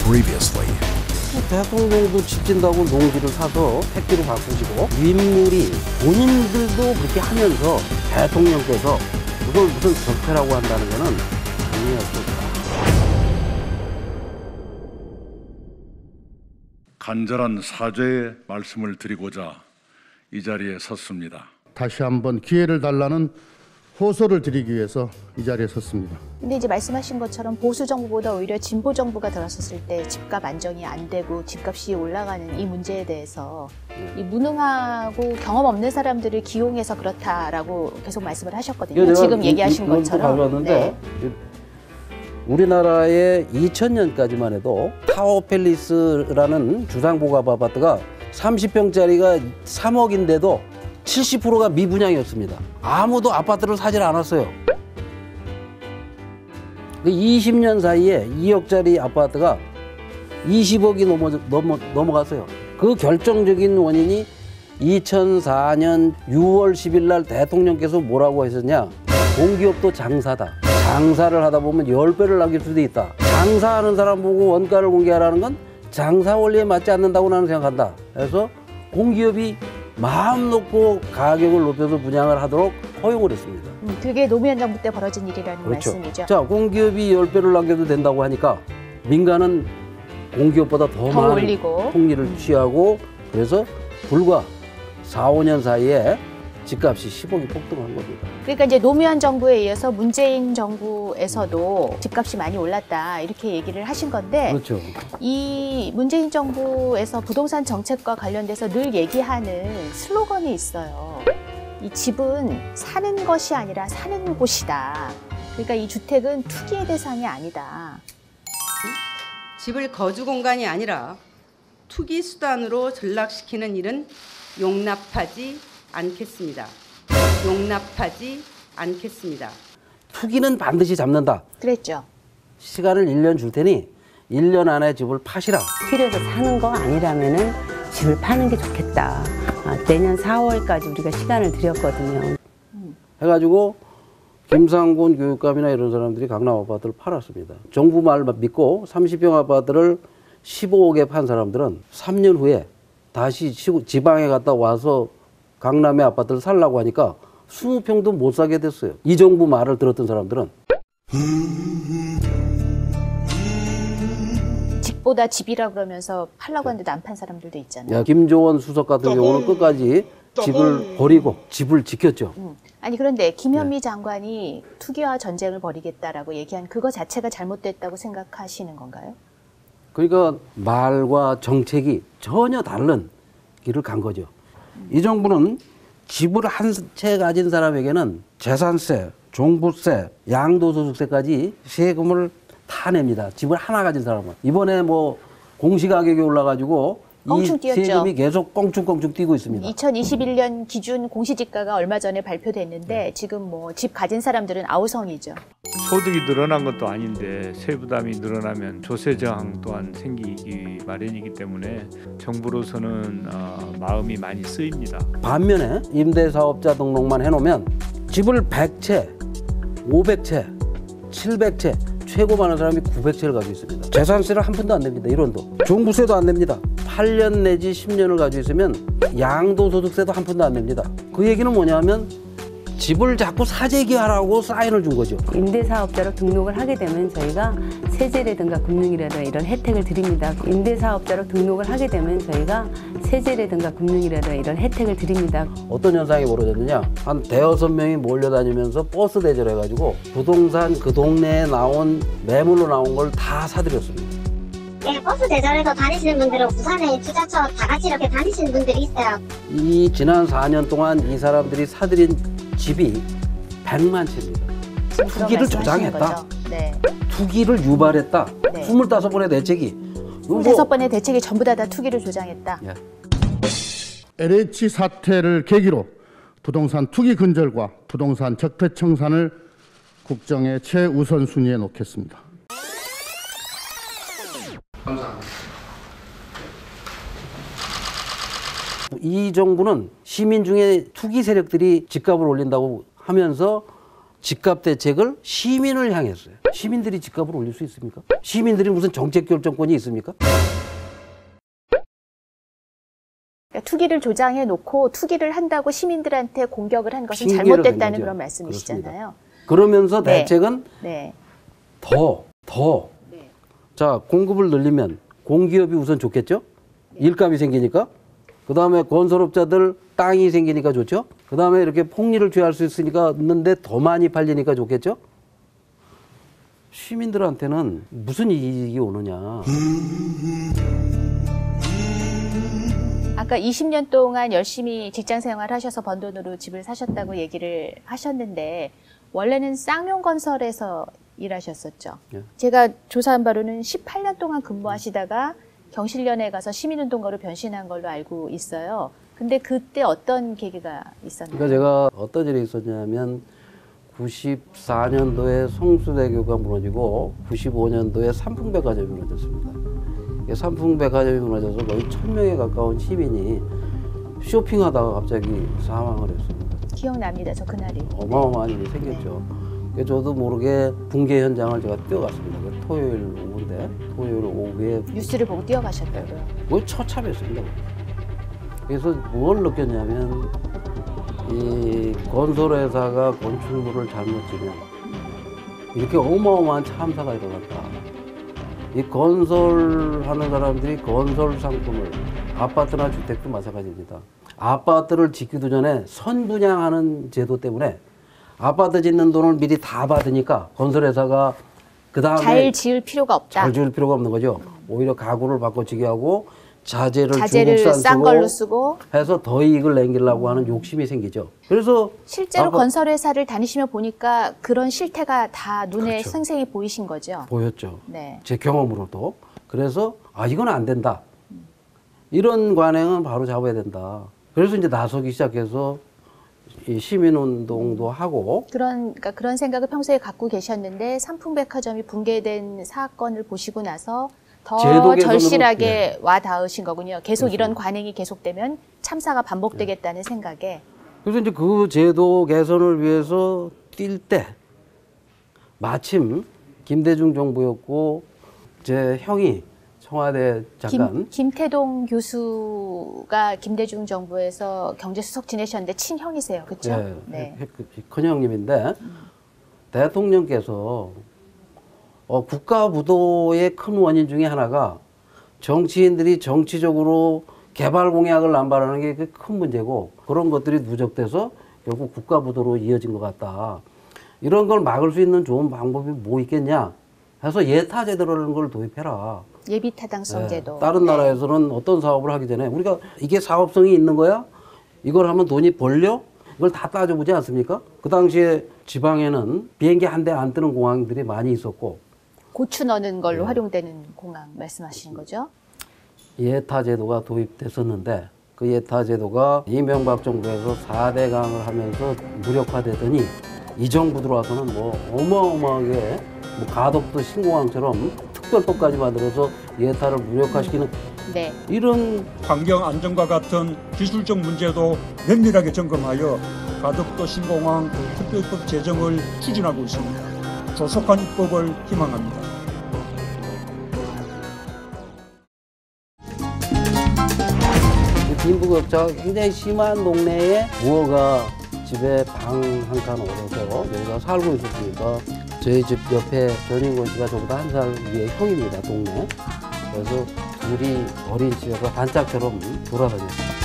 Previously. 대통령도 집 짓는다고 농지를 사서 택지로 바꾸시고 인물이 본인들도 그렇게 하면서 대통령께서 그걸 무슨 적폐라고 한다는 것은 이해할 수 없다. 간절한 사죄의 말씀을 드리고자 이 자리에 섰습니다. 다시 한번 기회를 달라는 호소를 드리기 위해서 이 자리에 섰습니다. 근데 이제 말씀하신 것처럼 보수 정부보다 오히려 진보 정부가 들어섰을 때 집값 안정이 안 되고 집값이 올라가는 이 문제에 대해서 이 무능하고 경험 없는 사람들을 기용해서 그렇다라고 계속 말씀을 하셨거든요. 지금 얘기하신 것처럼. 네. 우리나라의 2000년까지만 해도 타워팰리스라는 주상복합 아파트가 30평짜리가 3억인데도 70%가 미분양이었습니다. 아무도 아파트를 사질 않았어요. 20년 사이에 2억짜리 아파트가 20억이 넘어갔어요. 그 결정적인 원인이 2004년 6월 10일 날 대통령께서 뭐라고 하셨냐? 공기업도 장사다. 장사를 하다 보면 10배를 남길 수도 있다. 장사하는 사람 보고 원가를 공개하라는 건 장사 원리에 맞지 않는다고 나는 생각한다. 그래서 공기업이 마음 놓고 가격을 높여서 분양을 하도록 허용을 했습니다. 그게 노무현 정부 때 벌어진 일이라는 그렇죠. 말씀이죠. 자, 공기업이 10배를 남겨도 된다고 하니까 민간은 공기업보다 더 많은 올리고. 폭리를 취하고 그래서 불과 4, 5년 사이에 집값이 10억이 폭등한 겁니다. 그러니까 이제 노무현 정부에 이어서 문재인 정부에서도 집값이 많이 올랐다 이렇게 얘기를 하신 건데 그렇죠. 이 문재인 정부에서 부동산 정책과 관련돼서 늘 얘기하는 슬로건이 있어요. 이 집은 사는 것이 아니라 사는 곳이다. 그러니까 이 주택은 투기의 대상이 아니다. 집을 거주 공간이 아니라 투기 수단으로 전락시키는 일은 용납하지 않겠습니다. 용납하지 않겠습니다. 투기는 반드시 잡는다. 그랬죠. 시간을 1년 줄 테니 1년 안에 집을 파시라. 필요해서 사는 거 아니라면은 집을 파는 게 좋겠다. 내년 4월까지 우리가 시간을 드렸거든요. 해가지고 김상곤 교육감이나 이런 사람들이 강남 아파트를 팔았습니다. 정부 말 믿고 30평 아파트를 15억에 판 사람들은 3년 후에 다시 지방에 갔다 와서 강남의 아파트를 살라고 하니까 20평도 못 사게 됐어요. 이 정부 말을 들었던 사람들은. 집보다 집이라 그러면서 팔라고 하는데도 안 판 사람들도 있잖아요. 김조원 수석 같은 경우는 끝까지 집을 버리고 집을 지켰죠. 아니 그런데 김현미 장관이 투기와 전쟁을 벌이겠다라고 얘기한 그거 자체가 잘못됐다고 생각하시는 건가요? 그러니까 말과 정책이 전혀 다른 길을 간 거죠. 이 정부는 집을 한 채 가진 사람에게는 재산세, 종부세, 양도소득세까지 세금을 다 냅니다. 집을 하나 가진 사람은. 이번에 뭐 공시가격이 올라가지고 이 세금이 계속 껑충껑충 뛰고 있습니다. 2021년 기준 공시지가가 얼마 전에 발표됐는데 지금 뭐 집 가진 사람들은 아우성이죠. 소득이 늘어난 것도 아닌데 세부담이 늘어나면 조세 저항 또한 생기기 마련이기 때문에 정부로서는 마음이 많이 쓰입니다. 반면에 임대사업자 등록만 해놓으면 집을 100채, 500채, 700채 최고 많은 사람이 900채를 가지고 있습니다. 재산세를 한 푼도 안 냅니다. 1원도. 종부세도 안 냅니다. 8년 내지 10년을 가지고 있으면 양도소득세도 한 푼도 안 냅니다. 그 얘기는 뭐냐면 집을 자꾸 사재기하라고 사인을 준 거죠. 임대사업자로 등록을 하게 되면 저희가 세제라든가 금융이라든가 이런 혜택을 드립니다. 임대사업자로 등록을 하게 되면 저희가 세제라든가 금융이라든가 이런 혜택을 드립니다. 어떤 현상이 벌어졌느냐? 한 대여섯 명이 몰려다니면서 버스 대절해가지고 부동산 그 동네에 나온 매물로 나온 걸 다 사들였습니다. 네, 버스 대절해서 다니시는 분들은 부산에 투자처 다 같이 이렇게 다니시는 분들이 있어요. 이 지난 4년 동안 이 사람들이 사들인 집이 100만 채입니다. 투기를 조장했다. 네. 투기를 유발했다. 네. 25번의 대책이. 25번의 대책이 전부 다 투기를 조장했다. 예. LH 사태를 계기로 부동산 투기 근절과 부동산 적폐 청산을 국정의 최우선 순위에 놓겠습니다. 감사합니다. 이 정부는 시민 중에 투기 세력들이 집값을 올린다고 하면서 집값 대책을 시민을 향했어요. 시민들이 집값을 올릴 수 있습니까? 시민들이 무슨 정책 결정권이 있습니까? 그러니까 투기를 조장해 놓고 투기를 한다고 시민들한테 공격을 한 것은 핑계를 잘못됐다는 댄 거죠. 그런 말씀이시잖아요. 그러면서 네. 대책은 네. 자, 공급을 늘리면 공기업이 우선 좋겠죠? 일감이 생기니까. 그 다음에 건설업자들 땅이 생기니까 좋죠? 그 다음에 이렇게 폭리를 취할 수 있는데 더 많이 팔리니까 좋겠죠? 시민들한테는 무슨 이익이 오느냐. 아까 20년 동안 열심히 직장 생활하셔서 번 돈으로 집을 사셨다고 얘기를 하셨는데 원래는 쌍용건설에서 일하셨었죠. 예. 제가 조사한 바로는 18년 동안 근무하시다가 경실련에 가서 시민운동가로 변신한 걸로 알고 있어요. 근데 그때 어떤 계기가 있었나요? 그러니까 제가 어떤 일이 있었냐면 94년도에 성수대교가 무너지고 95년도에 삼풍백화점이 무너졌습니다. 삼풍백화점이 무너져서 거의 1000명에 가까운 시민이 쇼핑하다가 갑자기 사망을 했습니다. 기억납니다. 저 그날이. 어마어마한 일이 생겼죠. 그래서 저도 모르게 붕괴 현장을 제가 뛰어갔습니다. 토요일 오후인데 토요일 오후에 뉴스를 보고 뛰어가셨다고요. 뭐 처참했습니다. 그래서 뭘 느꼈냐면 이 건설회사가 건축물을 잘못 지면 이렇게 어마어마한 참사가 일어났다. 이 건설하는 사람들이 건설 상품을 아파트나 주택도 마찬가지입니다. 아파트를 짓기도 전에 선분양하는 제도 때문에 아파트 짓는 돈을 미리 다 받으니까 건설회사가 그 다음에 잘 지을 필요가 없다. 잘 지을 필요가 없는 거죠. 오히려 가구를 바꿔치기 하고 자재를 자재를 싼 걸로 쓰고 해서 더 이익을 남기려고 하는 욕심이 생기죠. 그래서 실제로 건설회사를 다니시며 보니까 그런 실태가 다 눈에 그렇죠. 생생히 보이신 거죠. 보였죠. 네. 제 경험으로도. 그래서 이건 안 된다. 이런 관행은 바로 잡아야 된다. 그래서 이제 나서기 시작해서 이 시민운동도 하고 그러니까 그런 생각을 평소에 갖고 계셨는데 삼풍백화점이 붕괴된 사건을 보시고 나서 더 제도 개선으로, 절실하게 네. 와 닿으신 거군요. 계속 그렇습니다. 이런 관행이 계속되면 참사가 반복되겠다는 생각에. 그래서 이제 그 제도 개선을 위해서 뛸 때 마침 김대중 정부였고 제 형이 청와대 장관 김태동 교수가 김대중 정부에서 경제수석 지내셨는데 친형이세요, 그렇죠? 예, 네. 큰형님인데 대통령께서 국가부도의 큰 원인 중에 하나가 정치인들이 정치적으로 개발 공약을 남발하는 게 큰 문제고 그런 것들이 누적돼서 결국 국가부도로 이어진 것 같다. 이런 걸 막을 수 있는 좋은 방법이 뭐 있겠냐 해서 예타제도라는 걸 도입해라. 예비타당성 제도. 다른 네. 나라에서는 어떤 사업을 하기 전에 우리가 이게 사업성이 있는 거야? 이걸 하면 돈이 벌려? 이걸 다 따져보지 않습니까? 그 당시에 지방에는 비행기 한 대 안 뜨는 공항들이 많이 있었고 고추 넣는 걸로 네. 활용되는 공항 말씀하시는 거죠? 예타제도가 도입됐었는데 그 예타제도가 이명박 정부에서 4대강을 하면서 무력화되더니 이 정부 들어와서는 뭐 어마어마하게 뭐 가덕도 신공항처럼 특별법까지 만들어서 예타를 무력화시키는 네. 이런 환경 안전과 같은 기술적 문제도 면밀하게 점검하여 가덕도 신공항 특별법 제정을 추진하고 있습니다. 조속한 입법을 희망합니다. 빈부격차가 굉장히 심한 동네에 무허가 집에 방 한 칸 얻어서 여기가 살고 있었으니까 저희 집 옆에 전인권 씨가 저보다 한 살 위에 형입니다, 동네. 그래서 둘이 어린 집에서 반짝처럼 돌아다녔어요.